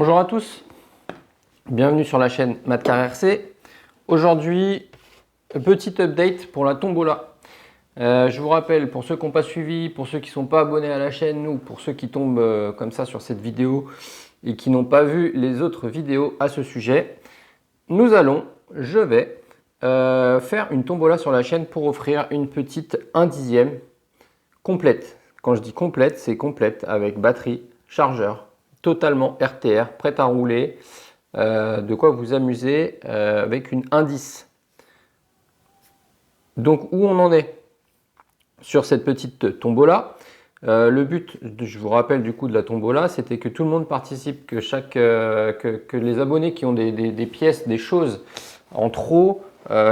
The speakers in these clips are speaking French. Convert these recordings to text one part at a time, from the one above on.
Bonjour à tous, bienvenue sur la chaîne Matcar RC. Aujourd'hui, petit update pour la tombola. Je vous rappelle, pour ceux qui n'ont pas suivi, pour ceux qui ne sont pas abonnés à la chaîne ou pour ceux qui tombent comme ça sur cette vidéo et qui n'ont pas vu les autres vidéos à ce sujet, je vais faire une tombola sur la chaîne pour offrir une petite 1/10 complète. Quand je dis complète, c'est complète avec batterie, chargeur, totalement RTR, prête à rouler, de quoi vous amuser avec une 1/10. Donc où on en est sur cette petite tombola? Le but, je vous rappelle du coup de la tombola, c'était que tout le monde participe, que les abonnés qui ont des pièces, des choses en trop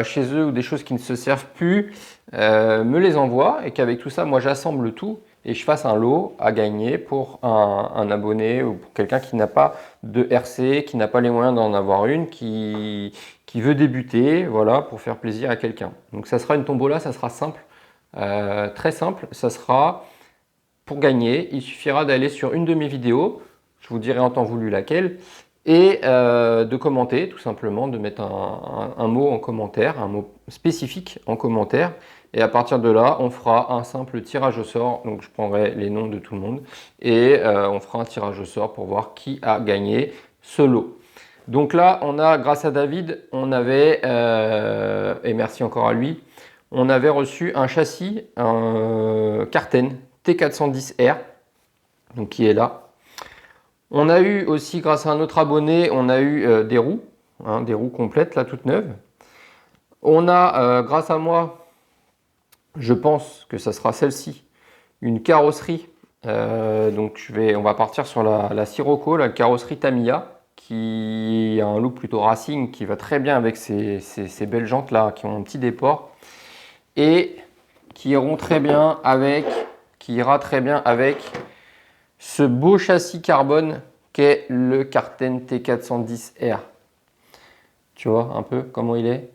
chez eux ou des choses qui ne se servent plus, me les envoient et qu'avec tout ça, moi j'assemble tout et je fasse un lot à gagner pour un abonné ou pour quelqu'un qui n'a pas de RC, qui n'a pas les moyens d'en avoir une, qui veut débuter, voilà, pour faire plaisir à quelqu'un. Donc ça sera une tombola, ça sera simple, très simple, ça sera pour gagner, il suffira d'aller sur une de mes vidéos, je vous dirai en temps voulu laquelle, et de commenter tout simplement, de mettre un mot en commentaire, un mot spécifique en commentaire, et à partir de là, on fera un simple tirage au sort, donc je prendrai les noms de tout le monde, et on fera un tirage au sort pour voir qui a gagné ce lot. Donc là, on a, grâce à David, on avait, et merci encore à lui, on avait reçu un châssis, un Carten T410R, donc qui est là. On a eu aussi, grâce à un autre abonné, on a eu des roues complètes, là, toutes neuves. On a, grâce à moi, je pense que ça sera celle-ci, une carrosserie. Donc on va partir sur la Sirocco, la carrosserie Tamiya, qui a un look plutôt racing, qui va très bien avec ces belles jantes là, qui ont un petit déport, et qui ira très bien avec ce beau châssis carbone qu'est le Carten T410R. Tu vois un peu comment il est?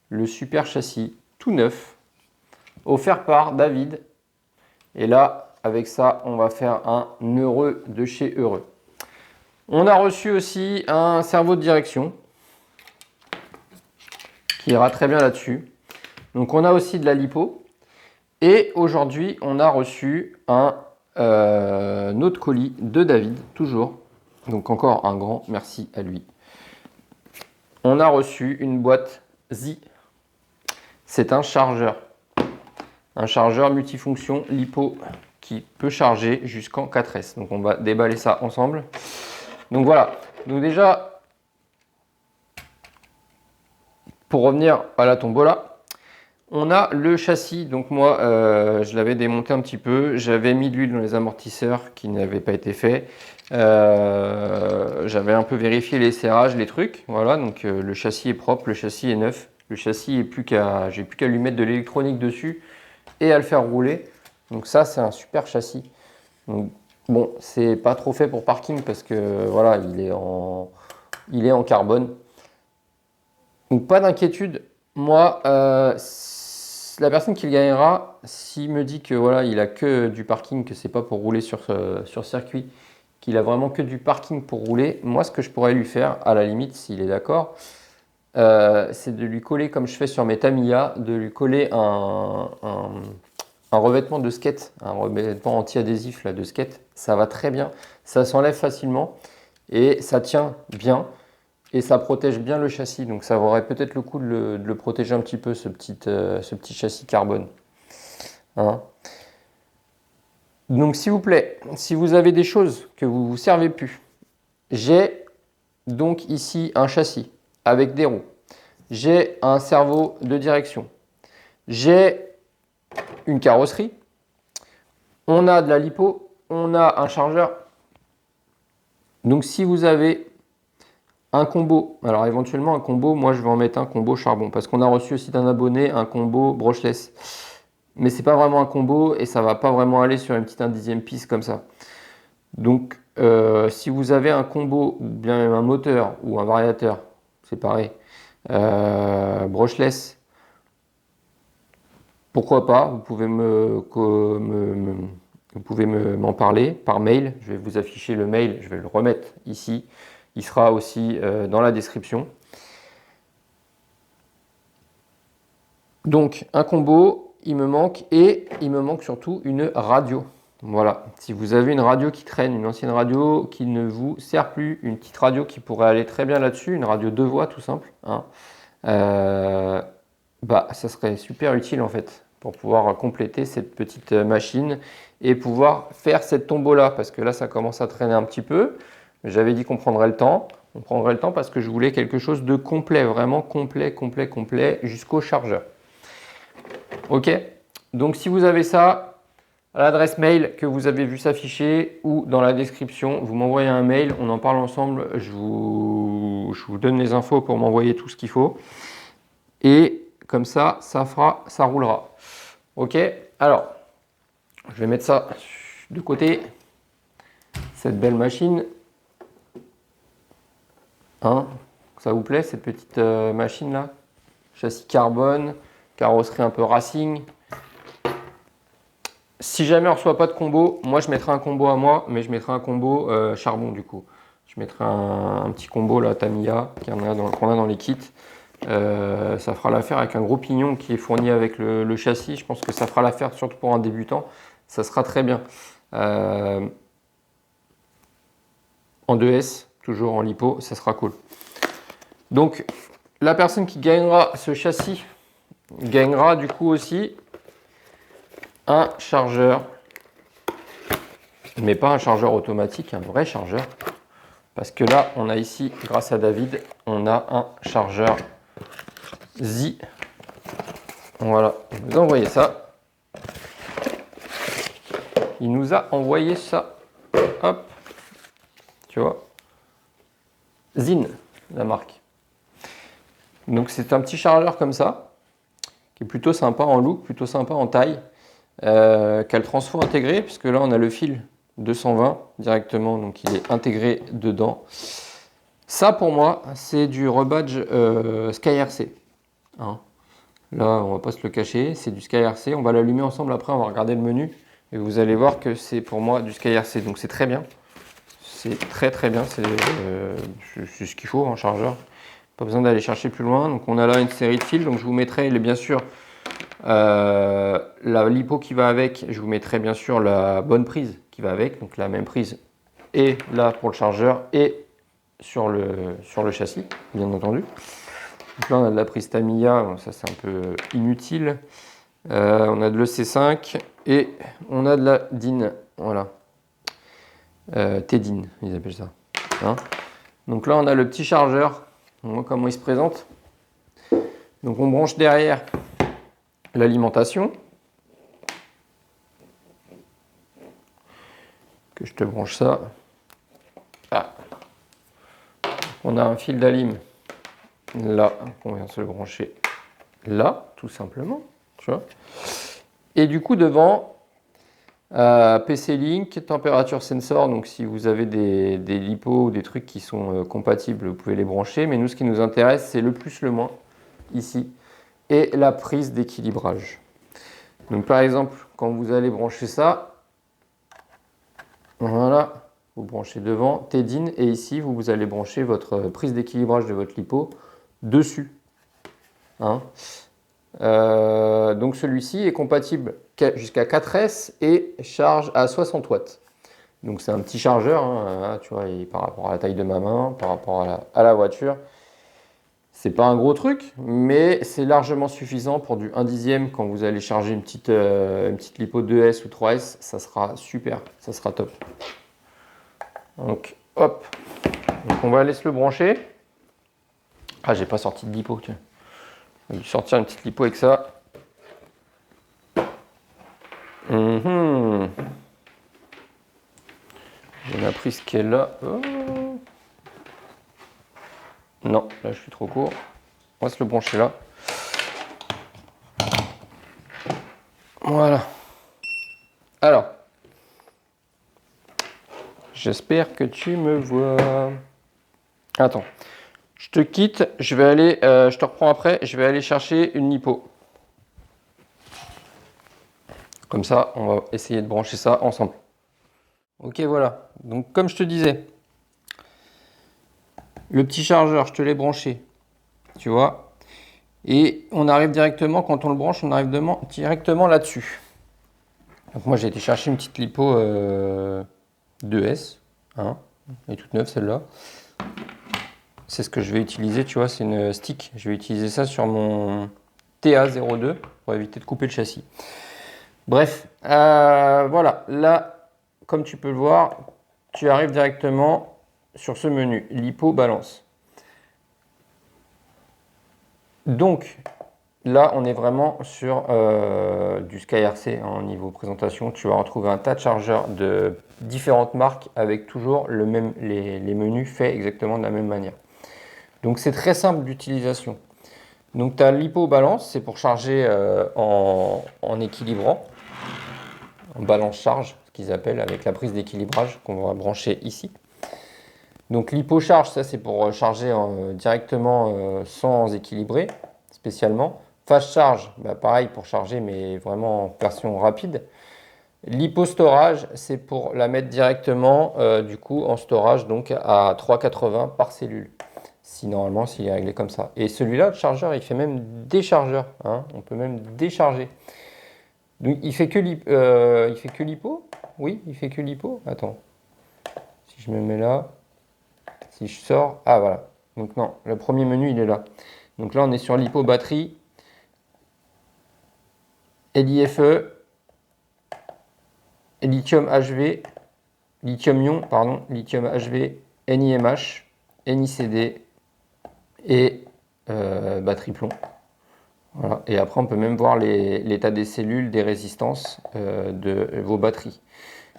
Le super châssis tout neuf, offert par David. Et là, avec ça, on va faire un heureux de chez heureux. On a reçu aussi un servot de direction qui ira très bien là-dessus. Donc on a aussi de la lipo. Et aujourd'hui, on a reçu un autre colis de David, toujours. Donc encore un grand merci à lui. On a reçu une boîte Zi. C'est un chargeur multifonction lipo qui peut charger jusqu'en 4S. Donc on va déballer ça ensemble. Donc voilà. Donc déjà, pour revenir à la tombola, on a le châssis. Donc moi, je l'avais démonté un petit peu. J'avais mis de l'huile dans les amortisseurs qui n'avaient pas été faits. J'avais un peu vérifié les serrages, les trucs. Voilà, donc le châssis est propre, le châssis est neuf. Le châssis est j'ai plus qu'à lui mettre de l'électronique dessus et à le faire rouler. Donc ça, c'est un super châssis. Donc, bon, c'est pas trop fait pour parking parce que voilà, il est en carbone. Donc pas d'inquiétude. Moi, la personne qui le gagnera, s'il me dit que voilà, il a que du parking, que c'est pas pour rouler sur circuit, qu'il a vraiment que du parking pour rouler, moi ce que je pourrais lui faire, à la limite, s'il est d'accord, c'est de lui coller, comme je fais sur mes Tamiya, de lui coller un revêtement de skate, un revêtement anti-adhésif là, de skate. Ça va très bien, ça s'enlève facilement et ça tient bien. Et ça protège bien le châssis, donc ça vaudrait peut-être le coup de le protéger un petit peu, ce petit châssis carbone. Hein? Donc s'il vous plaît, si vous avez des choses que vous ne vous servez plus, j'ai donc ici un châssis avec des roues, j'ai un servot de direction, j'ai une carrosserie, on a de la lipo, on a un chargeur. Donc si vous avez un combo, alors éventuellement un combo, moi je vais en mettre un combo charbon parce qu'on a reçu aussi d'un abonné un combo brushless. Mais c'est pas vraiment un combo et ça va pas vraiment aller sur une petite 1/10 piste comme ça. Donc si vous avez un combo ou bien même un moteur ou un variateur, c'est pareil, brushless, pourquoi pas, vous pouvez m'en parler par mail. Je vais vous afficher le mail, je vais le remettre ici. il sera aussi dans la description. Donc un combo, il me manque et il me manque surtout une radio. Voilà, si vous avez une radio qui traîne, une ancienne radio qui ne vous sert plus, une petite radio qui pourrait aller très bien là-dessus, une radio 2 voix tout simple, hein, ça serait super utile en fait pour pouvoir compléter cette petite machine et pouvoir faire cette tombola parce que là ça commence à traîner un petit peu. J'avais dit qu'on prendrait le temps. On prendrait le temps parce que je voulais quelque chose de complet, vraiment complet jusqu'au chargeur. Ok, donc si vous avez ça, à l'adresse mail que vous avez vu s'afficher ou dans la description, vous m'envoyez un mail, on en parle ensemble, je vous donne les infos pour m'envoyer tout ce qu'il faut. Et comme ça roulera. Ok, alors, je vais mettre ça de côté, cette belle machine. Hein, ça vous plaît cette petite machine là? Châssis carbone, carrosserie un peu racing. Si jamais on ne reçoit pas de combo, moi je mettrai un combo à moi, mais je mettrai un combo charbon du coup. Je mettrai un petit combo là, Tamiya, qu'on a dans les kits. Ça fera l'affaire avec un gros pignon qui est fourni avec le châssis. Je pense que ça fera l'affaire surtout pour un débutant. Ça sera très bien. En 2S, toujours en lipo, ça sera cool. Donc la personne qui gagnera ce châssis gagnera du coup aussi un chargeur, mais pas un chargeur automatique, un vrai chargeur. Parce que là, on a ici, grâce à David, on a un chargeur Zi. Voilà, il nous a envoyé ça. Il nous a envoyé ça. Hop, tu vois. Zin, la marque. Donc c'est un petit chargeur comme ça, qui est plutôt sympa en look, plutôt sympa en taille, qui a le transfo intégré, puisque là on a le fil 220 directement, donc il est intégré dedans. Ça pour moi, c'est du rebadge SkyRC. Hein. Là, on va pas se le cacher, c'est du SkyRC. On va l'allumer ensemble après, on va regarder le menu. Et vous allez voir que c'est pour moi du SkyRC, donc c'est très bien. C'est très bien, c'est ce qu'il faut en chargeur. Pas besoin d'aller chercher plus loin. Donc on a là une série de fils, donc je vous mettrai bien sûr la lipo qui va avec. Je vous mettrai bien sûr la bonne prise qui va avec, donc la même prise et là pour le chargeur et sur le châssis, bien entendu. Donc là on a de la prise Tamiya, bon, ça c'est un peu inutile. On a de l'EC5 et on a de la DIN, voilà. T-DIN, ils appellent ça. Hein, donc là on a le petit chargeur, on voit comment il se présente. Donc on branche derrière l'alimentation. Que je te branche ça. Ah. On a un fil d'alim là, on vient se le brancher là, tout simplement. Tu vois. Et du coup devant, PC Link, température sensor, donc si vous avez des lipos ou des trucs qui sont compatibles, vous pouvez les brancher. Mais nous, ce qui nous intéresse, c'est le plus, le moins, ici, et la prise d'équilibrage. Donc par exemple, quand vous allez brancher ça, voilà, vous branchez devant, T-DIN, et ici, vous allez brancher votre prise d'équilibrage de votre lipo dessus. Hein. Donc celui-ci est compatible jusqu'à 4S et charge à 60 watts. Donc c'est un petit chargeur, hein, tu vois, par rapport à la taille de ma main, par rapport à la voiture. C'est pas un gros truc, mais c'est largement suffisant pour du 1/10 quand vous allez charger une petite lipo 2S ou 3S, ça sera super, ça sera top. Donc hop, donc on va aller se le brancher. Ah, j'ai pas sorti de lipo, tiens. On va sortir une petite lipo avec ça. J'ai ma prise qui est là. Oh. Non, là je suis trop court. On va se le brancher là. Voilà. Alors, j'espère que tu me vois. Attends, je te quitte, je vais aller, je te reprends après, je vais aller chercher une lipo. Comme ça, on va essayer de brancher ça ensemble. Ok, voilà. Donc, comme je te disais, Le petit chargeur, je te l'ai branché, tu vois. Et on arrive directement, quand on le branche, on arrive directement là-dessus. Donc moi j'ai été chercher une petite lipo 2S, hein, elle est toute neuve celle-là. C'est ce que je vais utiliser, tu vois, c'est une stick. Je vais utiliser ça sur mon TA02 pour éviter de couper le châssis. Bref, voilà, là, comme tu peux le voir, tu arrives directement sur ce menu, lipo balance. Donc, là, on est vraiment sur du SkyRC en niveau présentation. Tu vas retrouver un tas de chargeurs de différentes marques avec toujours les menus faits exactement de la même manière. Donc, c'est très simple d'utilisation. Donc, tu as l'hypo-balance, c'est pour charger en équilibrant, en balance-charge, ce qu'ils appellent, avec la prise d'équilibrage qu'on va brancher ici. Donc, l'hypo-charge, ça, c'est pour charger directement sans équilibrer, spécialement. Fast charge, bah, pareil pour charger, mais vraiment en version rapide. L'hypo-storage, c'est pour la mettre directement, du coup, en storage, donc à 3,80 par cellule. Si normalement, s'il est réglé comme ça. Et celui-là, le chargeur, il fait même déchargeur. Hein, on peut même décharger. Donc, il fait que l'hypo? Oui, il fait que l'hypo. Attends. Si je me mets là, si je sors, ah voilà. Donc non, le premier menu, il est là. Donc là, on est sur l'hypo batterie, LiFe, lithium HV, lithium-ion, pardon, lithium HV, NiMH, NiCd et batterie plomb. Voilà. Et après, on peut même voir l'état des cellules, des résistances de vos batteries.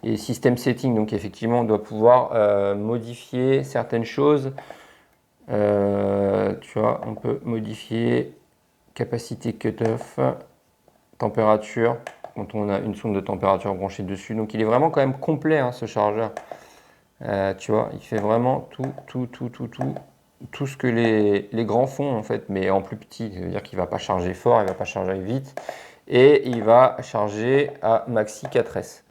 Et système setting, donc effectivement, on doit pouvoir modifier certaines choses. Tu vois, on peut modifier capacité cutoff, température, quand on a une sonde de température branchée dessus. Donc il est vraiment quand même complet, hein, ce chargeur. Tu vois, il fait vraiment tout ce que les grands font en fait, mais en plus petit. C'est-à-dire qu'il ne va pas charger fort, il ne va pas charger vite. Et il va charger à maxi 4S.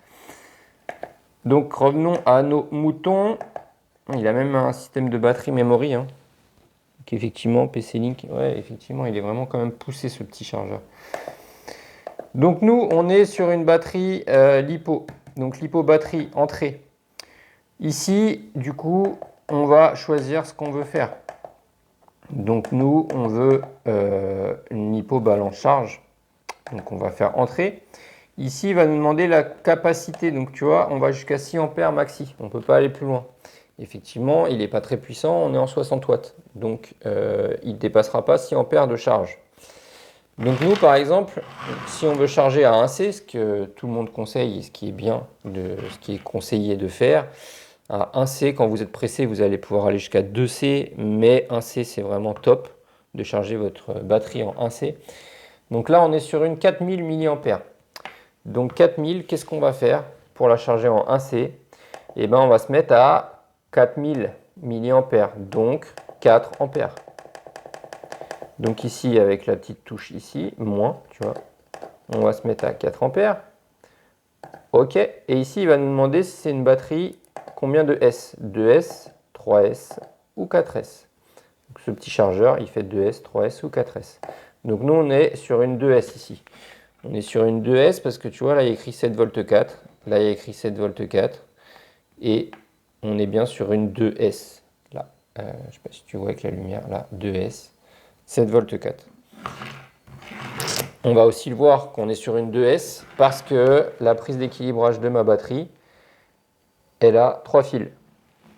Donc revenons à nos moutons. Il a même un système de batterie memory. Hein. Donc effectivement, PC Link, ouais, effectivement, il est vraiment quand même poussé ce petit chargeur. Donc nous, on est sur une batterie LiPo. Donc LiPo batterie entrée. Ici, du coup, on va choisir ce qu'on veut faire. Donc nous, on veut une LiPo balance charge. Donc on va faire entrée. Ici, il va nous demander la capacité. Donc tu vois, on va jusqu'à 6 ampères maxi. On ne peut pas aller plus loin. Effectivement, il n'est pas très puissant, on est en 60 watts. Donc il ne dépassera pas 6 ampères de charge. Donc nous, par exemple, si on veut charger à 1C, ce que tout le monde conseille et ce qui est bien, ce qui est conseillé de faire, à 1C, quand vous êtes pressé, vous allez pouvoir aller jusqu'à 2C, mais 1C, c'est vraiment top de charger votre batterie en 1C. Donc là, on est sur une 4000 mAh. Donc 4000, qu'est-ce qu'on va faire pour la charger en 1C? Eh bien, on va se mettre à 4000 mAh, donc 4 ampères. Donc ici, avec la petite touche ici, moins, tu vois, on va se mettre à 4 ampères. OK. Et ici, il va nous demander si c'est une batterie, combien de S? 2S, 3S ou 4S. Donc ce petit chargeur, il fait 2S, 3S ou 4S. Donc nous, on est sur une 2S ici. On est sur une 2S parce que tu vois, là, il y a écrit 7 volts 4. Là, il y a écrit 7 volts 4. Et on est bien sur une 2S. Là, je ne sais pas si tu vois avec la lumière, là, 2S, 7 volts 4. On va aussi le voir qu'on est sur une 2S parce que la prise d'équilibrage de ma batterie, elle a 3 fils.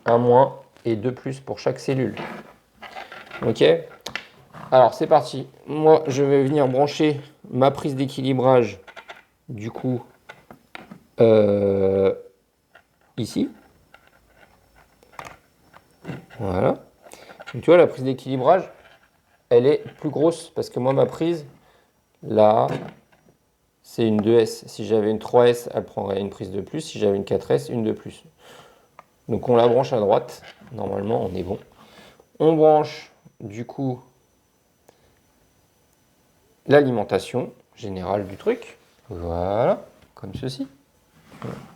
Un moins et 2 plus pour chaque cellule. OK? Alors, c'est parti. Moi, je vais venir brancher ma prise d'équilibrage, du coup, ici. Voilà. Donc, tu vois, la prise d'équilibrage, elle est plus grosse parce que moi, ma prise, là, c'est une 2S. Si j'avais une 3S, elle prendrait une prise de plus. Si j'avais une 4S, une de plus. Donc, on la branche à droite. Normalement, on est bon. On branche, du coup, l'alimentation générale du truc. Voilà, comme ceci.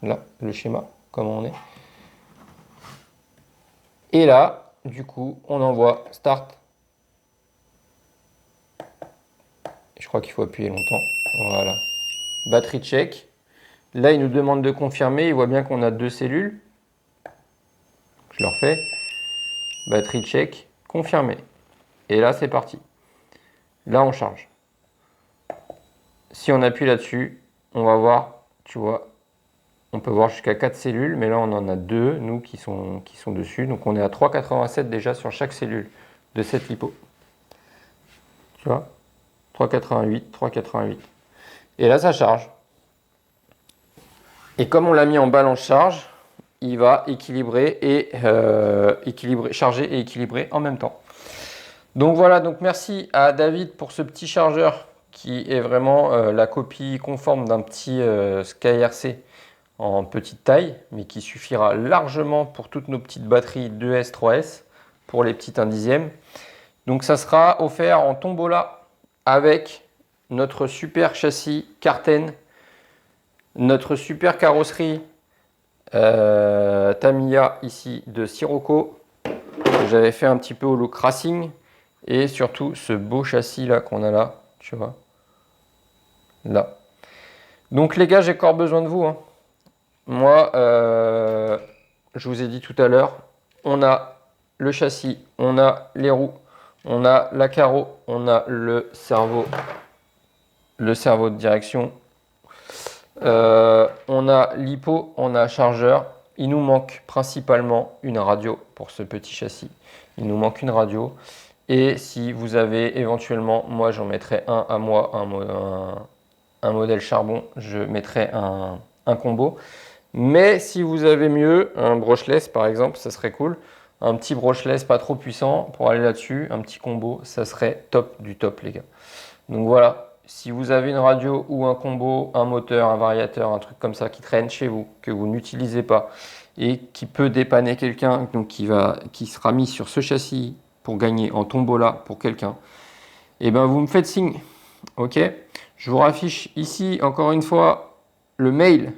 Là, le schéma, comment on est. Et là, du coup, on envoie Start. Je crois qu'il faut appuyer longtemps. Voilà. Batterie check. Là, il nous demande de confirmer. Il voit bien qu'on a 2 cellules. Je le refais. Batterie check. Confirmer. Et là, c'est parti. Là, on charge. Si on appuie là-dessus, on va voir, tu vois, on peut voir jusqu'à 4 cellules, mais là, on en a 2, nous, qui sont dessus. Donc, on est à 3,87 déjà sur chaque cellule de cette lipo. Tu vois, 3,88, 3,88. Et là, ça charge. Et comme on l'a mis en balance charge, il va équilibrer et charger et équilibrer en même temps. Donc voilà, donc merci à David pour ce petit chargeur qui est vraiment la copie conforme d'un petit SkyRC en petite taille, mais qui suffira largement pour toutes nos petites batteries 2S, 3S, pour les petites 1 dixième. Donc ça sera offert en tombola avec notre super châssis Carten, notre super carrosserie Tamiya ici de Sirocco, que j'avais fait un petit peu au look racing, et surtout ce beau châssis là qu'on a là, tu vois, là. Donc les gars, j'ai encore besoin de vous, hein. Moi, je vous ai dit tout à l'heure, on a le châssis, on a les roues, on a la carreau, on a le cerveau de direction, on a l'hypo, on a un chargeur. Il nous manque principalement une radio pour ce petit châssis. Il nous manque une radio. Et si vous avez éventuellement, moi j'en mettrai un à moi, un modèle charbon, je mettrai un combo. Mais si vous avez mieux, un brushless par exemple, ça serait cool. Un petit brushless pas trop puissant pour aller là-dessus, un petit combo, ça serait top du top les gars. Donc voilà. Si vous avez une radio ou un combo, un moteur, un variateur, un truc comme ça qui traîne chez vous, que vous n'utilisez pas et qui peut dépanner quelqu'un, donc qui sera mis sur ce châssis pour gagner en tombola pour quelqu'un, et ben vous me faites signe. Ok. Je vous raffiche ici encore une fois le mail.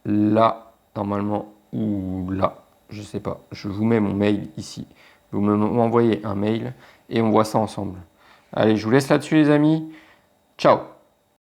Là, normalement, ou là, je sais pas. Je vous mets mon mail ici. Vous m'envoyez un mail et on voit ça ensemble. Allez, je vous laisse là-dessus les amis. Ciao.